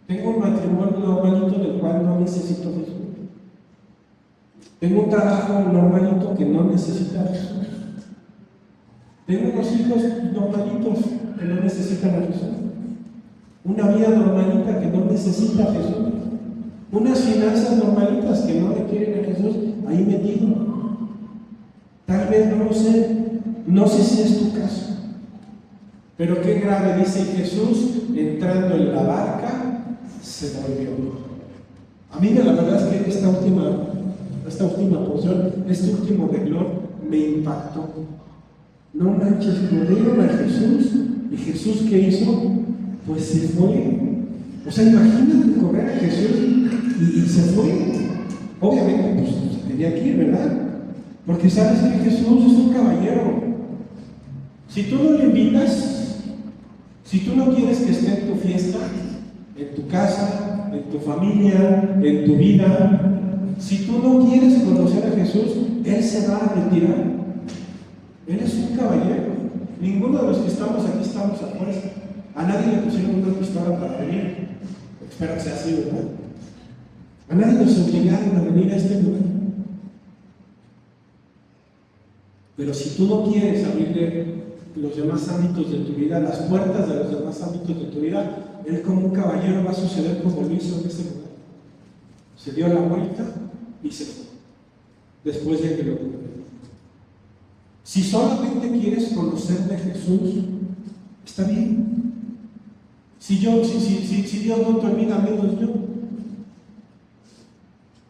Tengo un matrimonio normalito del cual no necesito a Jesús. Tengo un trabajo normalito que no necesita a Jesús. Tengo unos hijos normalitos que no necesitan a Jesús. Una vida normalita que no necesita a Jesús. Unas finanzas normalitas que no requieren a Jesús ahí metido. Tal vez no lo sé. No sé si es tu caso. Pero qué grave, dice Jesús, entrando en la barca, se volvió. A mí la verdad es que esta última porción, este último renglón me impactó. No manches, corrieron a Jesús, y Jesús ¿qué hizo? Pues se fue. O sea, imagínate correr a Jesús y se fue. Obviamente, pues tenía que ir, ¿verdad? Porque sabes que Jesús es un caballero. Si tú no le invitas, si tú no quieres que esté en tu fiesta, en tu casa, en tu familia, en tu vida, si tú no quieres conocer a Jesús, Él se va a retirar. Él es un caballero. Ninguno de los que estamos aquí estamos a fuerza. A nadie le pusieron una pistola para venir. Espero que sea así, ¿verdad? A nadie nos obligaron a venir a este lugar. Pero si tú no quieres abrirle los demás ámbitos de tu vida, las puertas de los demás ámbitos de tu vida, Él como un caballero va a suceder como lo hizo en ese lugar. Se dio la vuelta y se fue. Después de que lo cumplió. Si solamente quieres conocer de Jesús, está bien. Si Dios no te olvida, menos yo.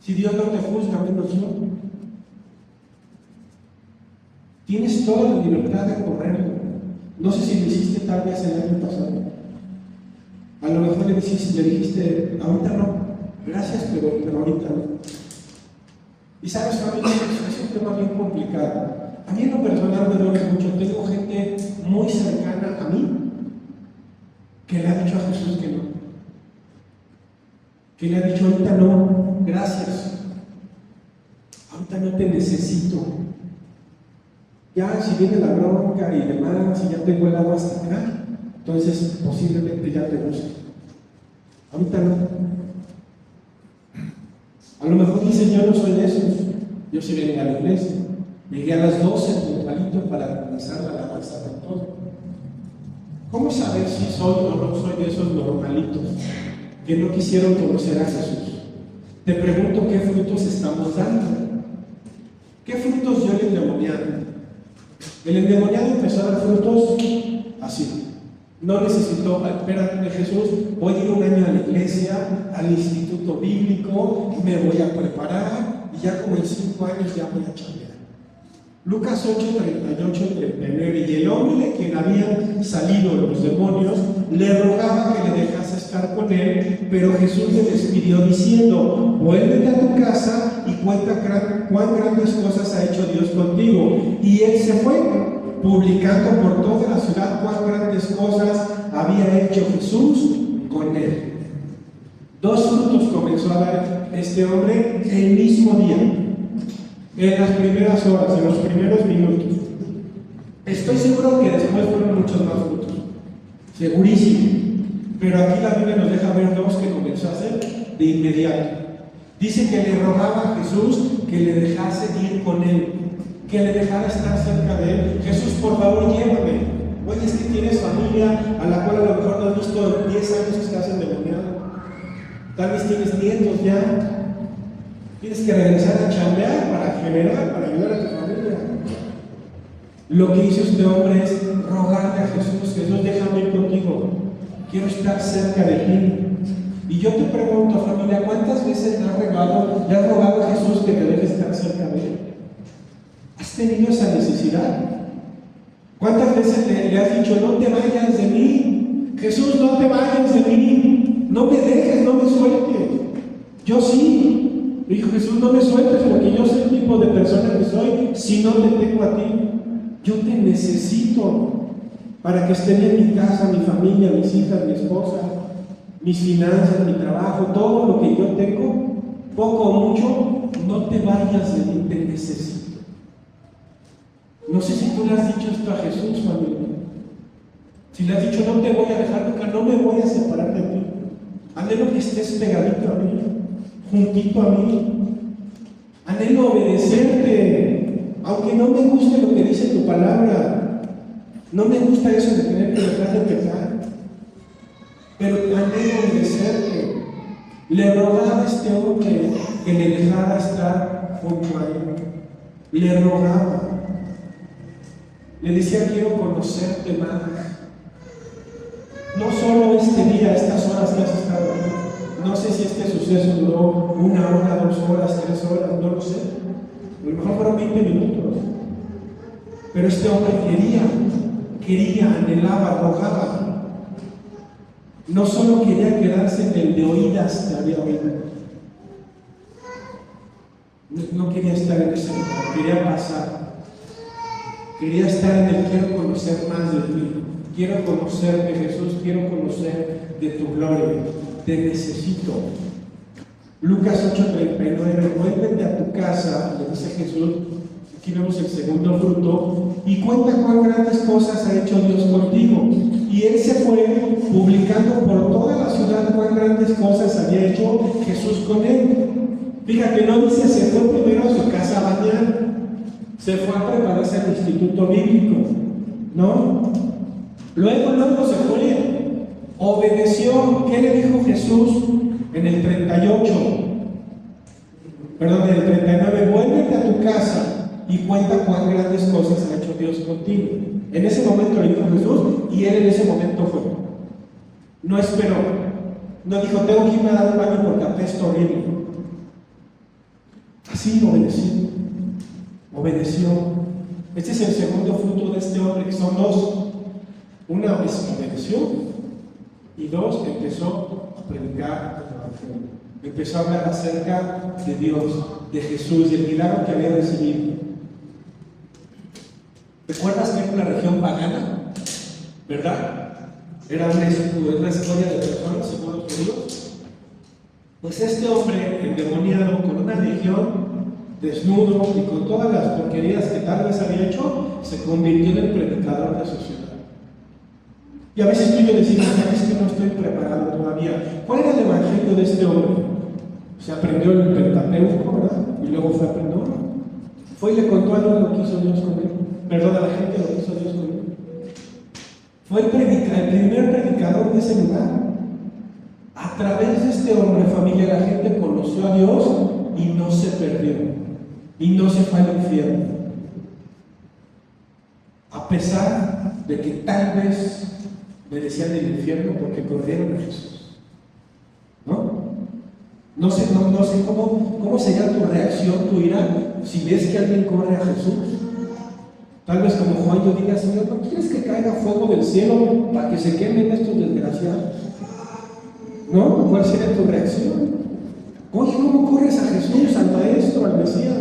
Si Dios no te juzga, menos yo. Tienes toda la libertad de correrlo. No sé si lo hiciste tal vez el año pasado. A lo mejor le dijiste, ahorita no, gracias, pero ahorita no. Y sabes, familia, es un tema bien complicado. A mí en lo personal me duele mucho. Tengo gente muy cercana a mí que le ha dicho a Jesús que no. Que le ha dicho, ahorita no, gracias. Ahorita no te necesito. Ya si viene la bronca y demás, y ya tengo el agua hasta acá, entonces posiblemente ya te guste. Ahorita no. A lo mejor dices, yo no soy de esos. Yo sí vengo a la iglesia. Llegué a las 12 puntualito para comenzar la alabanza de todo. ¿Cómo saber si soy o no soy de esos normalitos que no quisieron conocer a Jesús? Te pregunto, ¿qué frutos estamos dando? ¿Qué frutos dio el endemoniado? El endemoniado empezó a dar frutos así. No necesitó, espérate Jesús, voy a ir un año a la iglesia, al instituto bíblico, me voy a preparar y ya como en 5 años ya voy a chambear. Lucas 8, 38 y 39. Y el hombre de quien habían salido los demonios le rogaba que le dejase estar con él, pero Jesús le despidió diciendo, vuélvete a tu casa y cuenta cuán grandes cosas ha hecho Dios contigo. Y él se fue, publicando por toda la ciudad cuán grandes cosas había hecho Jesús con él. 2 frutos comenzó a dar este hombre el mismo día, en las primeras horas, en los primeros minutos. Estoy seguro que después fueron muchos más frutos, segurísimo. Pero aquí la Biblia nos deja ver dos que comenzó a hacer de inmediato. Dice que le rogaba a Jesús que le dejase ir con él, que le dejara estar cerca de él. Jesús, por favor, llévame. Oye, es que tienes familia a la cual a lo mejor no has visto 10 años que estás endemoniado. Tal vez tienes nietos ya. Tienes que regresar a chambear para generar, para ayudar a tu familia. Lo que hizo este hombre es rogarle a Jesús: Jesús, déjame ir contigo. Quiero estar cerca de ti. Y yo te pregunto, familia, ¿cuántas veces le has rogado a Jesús que te deje estar cerca de él? ¿Has tenido esa necesidad? ¿Cuántas veces le has dicho: no te vayas de mí? Jesús, no te vayas de mí. No me dejes, no me sueltes. Yo sí. Dijo Jesús: no me sueltes, porque yo soy el tipo de persona que soy si no te tengo a ti. Yo te necesito para que esté bien mi casa, mi familia, mis hijas, mi esposa, mis finanzas, mi trabajo, todo lo que yo tengo, poco o mucho. No te vayas de mí, te necesito. No sé si tú le has dicho esto a Jesús, familia. Si le has dicho: no te voy a dejar nunca, no me voy a separar de ti. Anhelo que estés pegadito a mí, juntito a mí. Anhelo obedecerte, aunque no me guste lo que dice tu palabra. No me gusta eso de tener que dejar de pecar, pero anhelo obedecerte. Le rogaba a este hombre que le dejara estar junto a él. Le rogaba. Le decía: quiero conocerte más. No solo este día, estas horas que has estado aquí. No sé si este suceso duró 1 hora, 2 horas, 3 horas, no lo sé. A lo mejor fueron 20 minutos. Pero este hombre quería, anhelaba, rogaba. No solo quería quedarse en el de oídas que había oído. No quería estar en ese lugar, quería pasar. Quería estar en el: quiero conocer más de ti. Quiero conocerte, Jesús, quiero conocer de tu gloria. Te necesito. Lucas 8:39, vuélvete a tu casa, le dice Jesús. Aquí vemos el segundo fruto, y cuenta cuán grandes cosas ha hecho Dios contigo. Y él se fue publicando por toda la ciudad cuán grandes cosas había hecho Jesús con él. Fíjate, no dice se fue primero a su casa a bañar, se fue a prepararse al instituto bíblico, ¿no? Luego se fue, obedeció. ¿Qué le dijo Jesús en el 38? Perdón, en el 39, vuélvete a tu casa y cuenta cuán grandes cosas ha hecho Dios contigo. En ese momento le dijo Jesús, y él en ese momento fue. No esperó. No dijo: tengo que irme a dar un baño porque apesto horrible. Así obedeció. Este es el segundo fruto de este hombre, que son dos. Una vez obedeció, y dos, empezó a predicar el evangelio. Empezó a hablar acerca de Dios, de Jesús, y el milagro que había recibido. ¿Recuerdas que era una región pagana? ¿Verdad? Era una escoria de personas, según los judíos. Pues este hombre endemoniado, con una legión, desnudo y con todas las porquerías que tal vez había hecho, se convirtió en el predicador de su ciudad. Y a veces tú y yo decimos: es que no estoy preparado todavía. ¿Cuál era el evangelio de este hombre? Se aprendió el Pentateuco, ¿verdad? Y luego fue aprendiendo. Fue y le contó a Dios lo que hizo Dios con él. Perdón, a la gente lo que hizo Dios con él. Fue el primer predicador de ese lugar. A través de este hombre, familia, la gente conoció a Dios y no se perdió. Y no se fue al infierno. A pesar de que tal vez merecían el infierno porque corrieron a Jesús. ¿No? No sé cómo sería tu reacción, tu ira, si ves que alguien corre a Jesús. Tal vez como Juan yo diga: Señor, ¿no quieres que caiga fuego del cielo para que se quemen estos desgraciados? ¿No? ¿Cuál sería tu reacción? Oye, ¿cómo corres a Jesús, al Maestro, al Mesías?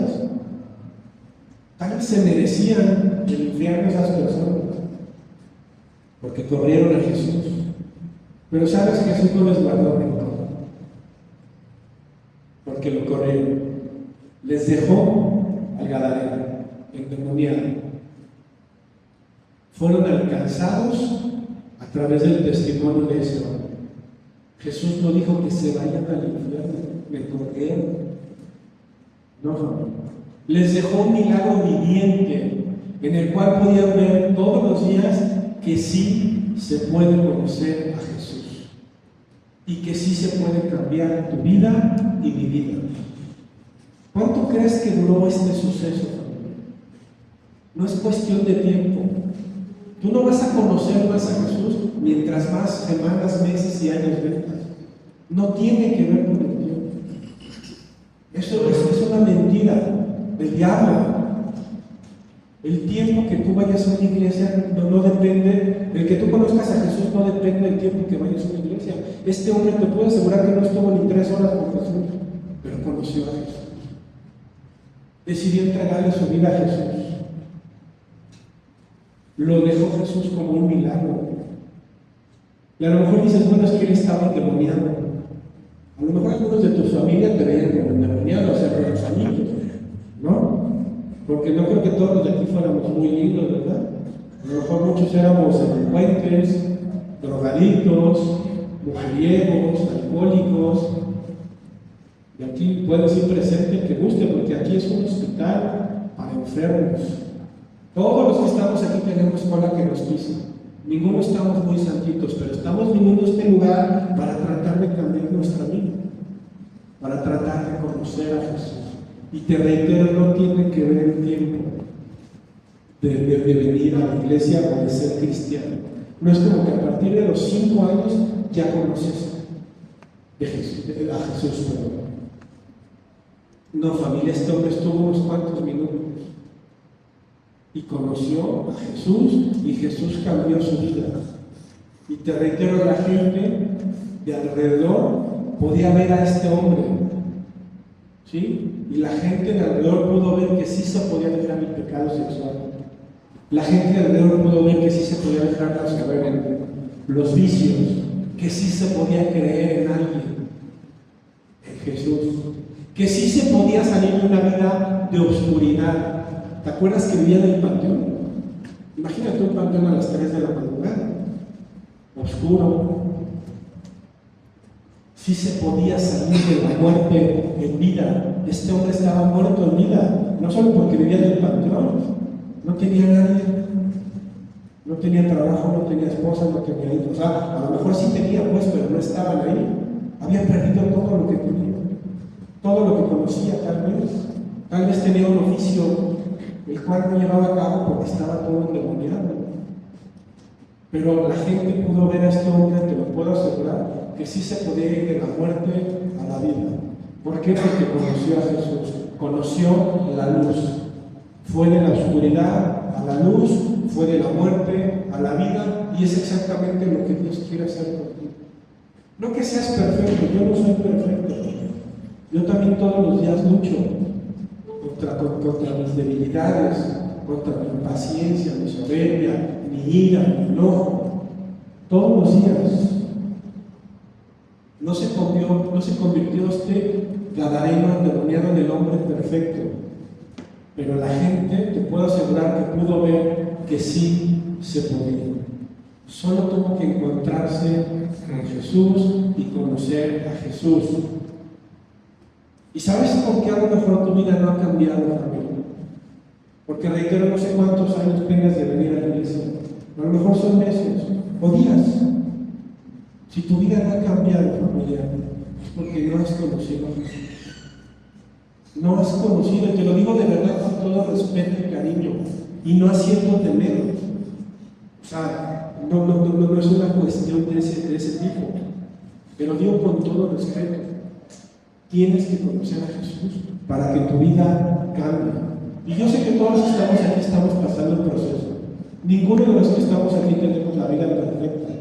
Tal vez se merecían el infierno esas personas, porque corrieron a Jesús. Pero sabes, Jesús no les guardó rencor. Por porque lo corrieron. Les dejó al gadareno, endemoniado. Fueron alcanzados a través del testimonio de ese hombre. Jesús no dijo que se vayan al infierno, me corrieron. No, familia. Les dejó un milagro viviente en el cual podían ver todos los días que sí se puede conocer a Jesús y que sí se puede cambiar tu vida y mi vida. ¿Cuánto crees que duró este suceso, familia? No es cuestión de tiempo. Tú no vas a conocer más a Jesús mientras más semanas, meses y años vengas. No tiene que ver con el tiempo. Eso es una mentira del diablo. El tiempo que tú vayas a una iglesia no depende, el que tú conozcas a Jesús no depende del tiempo que vayas a una iglesia. Este hombre te puedo asegurar que no estuvo ni 3 horas con Jesús, pero conoció a Jesús. Decidió entregarle su vida a Jesús. Lo dejó Jesús como un milagro. Y a lo mejor dices, bueno, es que él estaba endemoniado. A lo mejor algunos de tu familia te veían como endemoniado, o sea, con los amigos, ¿no? Porque no creo que todos los de aquí fuéramos muy lindos, ¿verdad? A lo mejor muchos éramos delincuentes, drogadictos, mujeriegos, alcohólicos. Y aquí puede ser presente el que guste, porque aquí es un hospital para enfermos. Todos los que estamos aquí tenemos cola que nos pisa. Ninguno estamos muy santitos, pero estamos viniendo a este lugar para tratar de cambiar nuestra vida, para tratar de conocer a Jesús. Y te reitero, no tiene que ver el tiempo de venir a la iglesia o de ser cristiano. No es como que a partir de los 5 años ya conoces a Jesús. Perdón. No, familia, este hombre estuvo unos cuantos minutos y conoció a Jesús y Jesús cambió su vida. Y te reitero, la gente de alrededor podía ver a este hombre, ¿sí? Y la gente de alrededor pudo ver que sí se podía dejar el pecado sexual. La gente de alrededor pudo ver que sí se podía dejar los vicios, que sí se podía creer en alguien, en Jesús, que sí se podía salir de una vida de oscuridad. ¿Te acuerdas que vivía en el panteón? Imagínate un panteón a las 3 de la madrugada, oscuro. Sí se podía salir de la muerte en vida. Este hombre estaba muerto en vida, no solo porque vivía en el panteón, no tenía nadie, no tenía trabajo, no tenía esposa, no tenía hijos. O sea, a lo mejor sí tenía, pues, pero no estaban ahí. Había perdido todo lo que tenía, todo lo que conocía, tal vez tenía un oficio el cual no llevaba a cabo porque estaba todo endemoniado. Pero la gente pudo ver a este hombre, te lo puedo asegurar, que sí se podía ir de la muerte a la vida. ¿Por qué? Porque conoció a Jesús, conoció la luz. Fue de la oscuridad a la luz, fue de la muerte a la vida, y es exactamente lo que Dios quiere hacer contigo. No que seas perfecto, yo no soy perfecto. Yo también todos los días lucho contra mis debilidades, contra mi impaciencia, mi soberbia, mi ira, mi enojo. Todos los días. No se convirtió este gadareno endemoniado en el hombre perfecto, pero la gente, te puedo asegurar que pudo ver que sí se podía. Solo tuvo que encontrarse con Jesús y conocer a Jesús. ¿Y sabes por qué a lo mejor tu vida no ha cambiado, familia? Porque reitero, no sé cuántos años tengas de venir a la iglesia. A lo mejor son meses o días. Si tu vida no ha cambiado, familia, es porque no has conocido a Jesús. No has conocido, y te lo digo de verdad con todo respeto y cariño, y no haciéndote menos. O sea, no es una cuestión de ese tipo, pero digo con todo respeto. Tienes que conocer a Jesús para que tu vida cambie. Y yo sé que todos los que estamos aquí estamos pasando el proceso. Ninguno de los que estamos aquí tenemos la vida perfecta,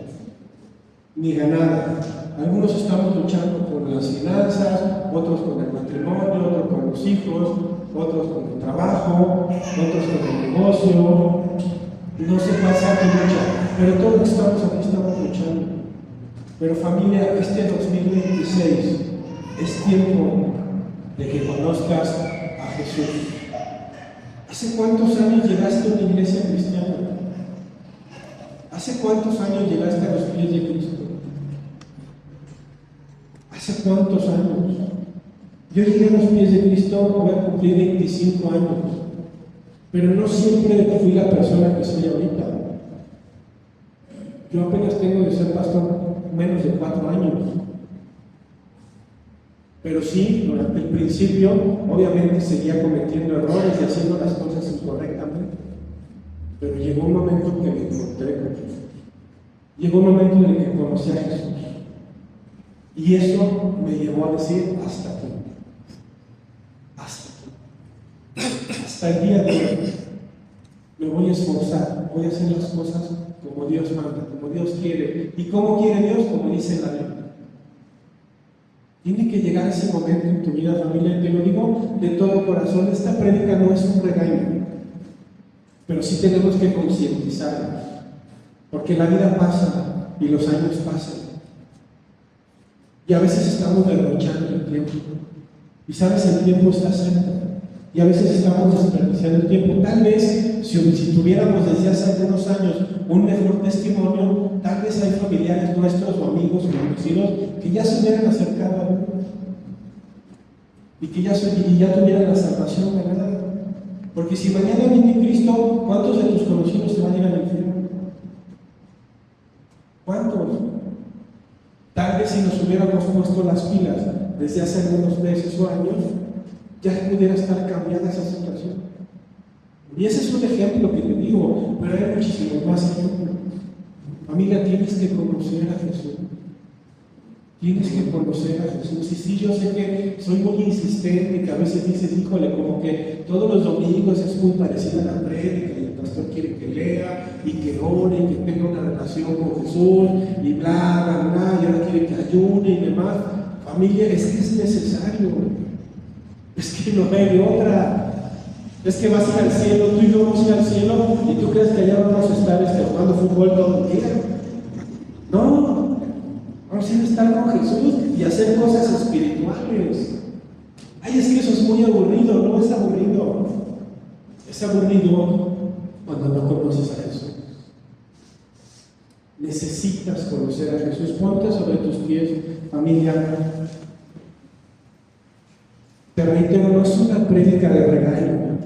ni ganada. Algunos estamos luchando con las finanzas, otros con el matrimonio, otros con los hijos, otros con el trabajo, otros con el negocio. No sé cuál sea tu lucha, pero todos los que estamos aquí estamos luchando. Pero familia, este 2026 es tiempo de que conozcas a Jesús. ¿Hace cuántos años llegaste a una iglesia cristiana? ¿Hace cuántos años llegaste a los pies de Cristo? ¿Hace cuántos años? Yo llegué a los pies de Cristo, voy a cumplir 25 años, pero no siempre fui la persona que soy ahorita. Yo apenas tengo de ser pastor menos de 4 años. Pero sí, durante el principio, obviamente seguía cometiendo errores y haciendo las cosas incorrectamente. Pero llegó un momento que me encontré con Jesús. Llegó un momento en el que conocí a Jesús. Y eso me llevó a decir, hasta aquí. Hasta aquí. Hasta el día de hoy. Me voy a esforzar, voy a hacer las cosas como Dios manda, como Dios quiere. ¿Y cómo quiere Dios? Como dice la Biblia. Tiene que llegar ese momento en tu vida, familia, te lo digo de todo corazón. Esta prédica no es un regaño, pero sí tenemos que concientizarnos, porque la vida pasa y los años pasan, y a veces estamos derrochando el tiempo, y sabes, el tiempo está cerca, y a veces estamos desperdiciando el tiempo. Tal vez, si tuviéramos desde hace algunos años un mejor testimonio, tal vez hay familiares nuestros o amigos o conocidos que ya se hubieran acercado a Dios y que ya tuvieran la salvación ganada. Porque si mañana viene Cristo, ¿cuántos de tus conocidos se van a ir al infierno? ¿Cuántos? Tal vez si nos hubiéramos puesto las pilas desde hace algunos meses o años, ya pudiera estar cambiada esa situación. Y ese es un ejemplo que te digo, pero hay muchísimos más ejemplos. Familia, tienes que conocer a Jesús. Tienes que conocer a Jesús. Y sí, yo sé que soy muy insistente, que a veces dices, híjole, como que todos los domingos es muy parecida a la prédica, y el pastor quiere que lea, y que ore, y que tenga una relación con Jesús, y bla, bla, bla, y ahora quiere que ayune y demás. Familia, es que es necesario. Es que no hay otra. Es que vas a ir al cielo, tú y yo vamos a ir al cielo, y tú crees que allá vamos a estar jugando fútbol todo el día. No, vamos a ir a estar con Jesús y hacer cosas espirituales. Ay, es que eso es muy aburrido. No es aburrido. Es aburrido cuando no conoces a Jesús. Necesitas conocer a Jesús. Ponte sobre tus pies, familia. Te reitero, no es una prédica de regaño,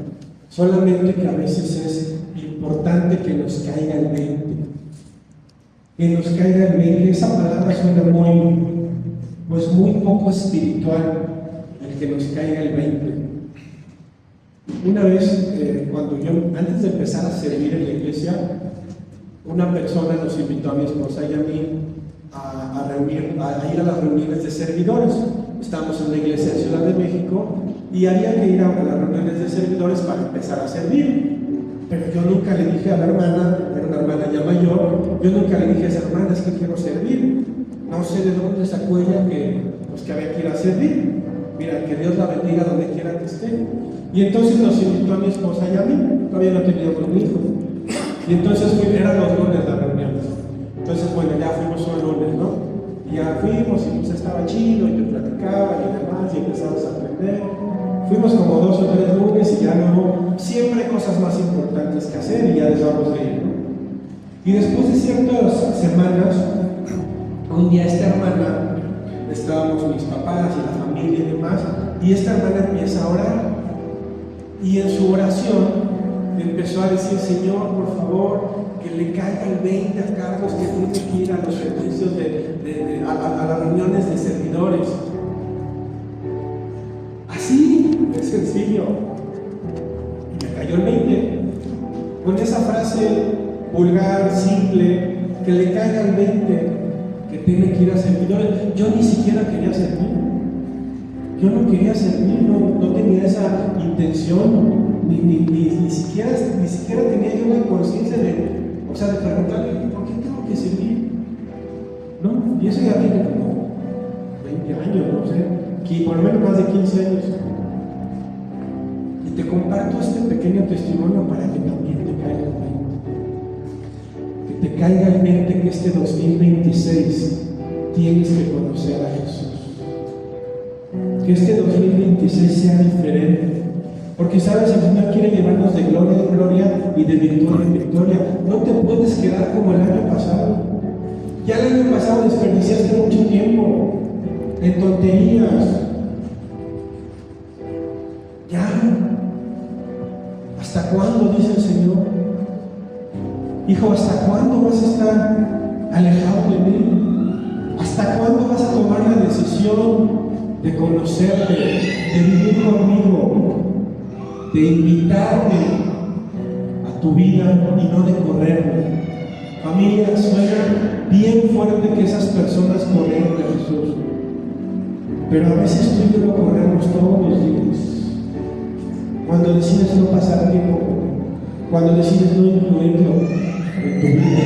solamente que a veces es importante que nos caiga el 20. Que nos caiga el 20. Esa palabra suena muy poco espiritual, el que nos caiga el 20. Una vez, antes de empezar a servir en la iglesia, una persona nos invitó a mi esposa y a mí a ir a las reuniones de servidores. Estábamos en la iglesia de Ciudad de México y había que ir a las reuniones de servidores para empezar a servir. Pero yo nunca le dije a la hermana, era una hermana ya mayor, yo nunca le dije a esa hermana, es que quiero servir. No sé de dónde sacó ella que había que ir a servir. Mira, que Dios la bendiga donde quiera que esté. Y entonces nos invitó a mi esposa y a mí, todavía no teníamos un hijo. Y entonces eran los lunes las reuniones. Entonces, bueno, ya fuimos un lunes, ¿no? Y ya fuimos y pues estaba chido, y yo platicaba y demás, y empezamos a aprender. Fuimos como 2 o 3 lunes y ya luego siempre hay cosas más importantes que hacer y ya dejamos de ir, ¿no? Y después de ciertas semanas, un día esta hermana, estábamos mis papás y la familia y demás, y esta hermana empieza a orar. Y en su oración empezó a decir, Señor, por favor, que le caiga el 20 a Carlos, que tiene que ir a los servicios a las reuniones de servidores. Así, es sencillo. Y me cayó el 20. Con esa frase vulgar, simple, que le caiga el 20, que tiene que ir a servidores. Yo ni siquiera quería servir. Yo no quería servir, no tenía esa intención, ni siquiera tenía yo la conciencia de preguntarle, ¿por qué tengo que servir? ¿No? Y eso ya tiene como 20 años, no sé, por lo menos más de 15 años. Y te comparto este pequeño testimonio para que también te caiga el 20. Que te caiga el 20 que este 2026 tienes que conocer a Jesús. Que este 2026 sea diferente. Porque sabes, el Señor quiere llevarnos de gloria en gloria y de victoria en victoria. No te puedes quedar como el año pasado. Ya el año pasado desperdiciaste mucho tiempo en tonterías. Ya. ¿Hasta cuándo? Dice el Señor. Hijo, ¿hasta cuándo vas a estar alejado de mí? ¿Hasta cuándo vas a tomar la decisión de conocerte, de vivir conmigo, de invitarme a tu vida y no de correrme? Familia, suena bien fuerte que esas personas corrieron de Jesús, pero a veces tú y yo lo corremos todos los días. Cuando decides no pasar tiempo con él, cuando decides no incluirlo en tu vida,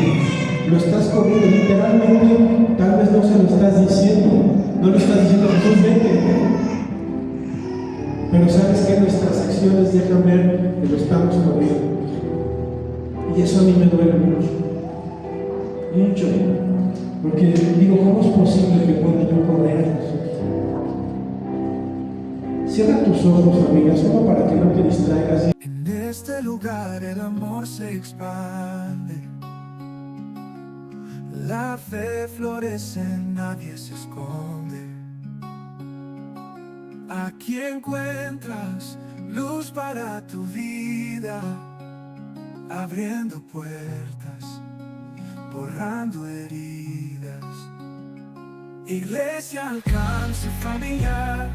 lo estás corriendo literalmente. Tal vez no se lo estás diciendo, no lo estás diciendo Jesús, vete, pero sabes que nuestras acciones dejan ver que lo estamos corriendo, y eso a mí me duele mucho, porque digo, ¿cómo es posible que pueda yo correr a Jesús? Cierra tus ojos, familia, solo para que no te distraigas. En este lugar el amor se expande, la fe florece, nadie se esconde. Aquí encuentras luz para tu vida, abriendo puertas, borrando heridas. Iglesia Alcance Familiar.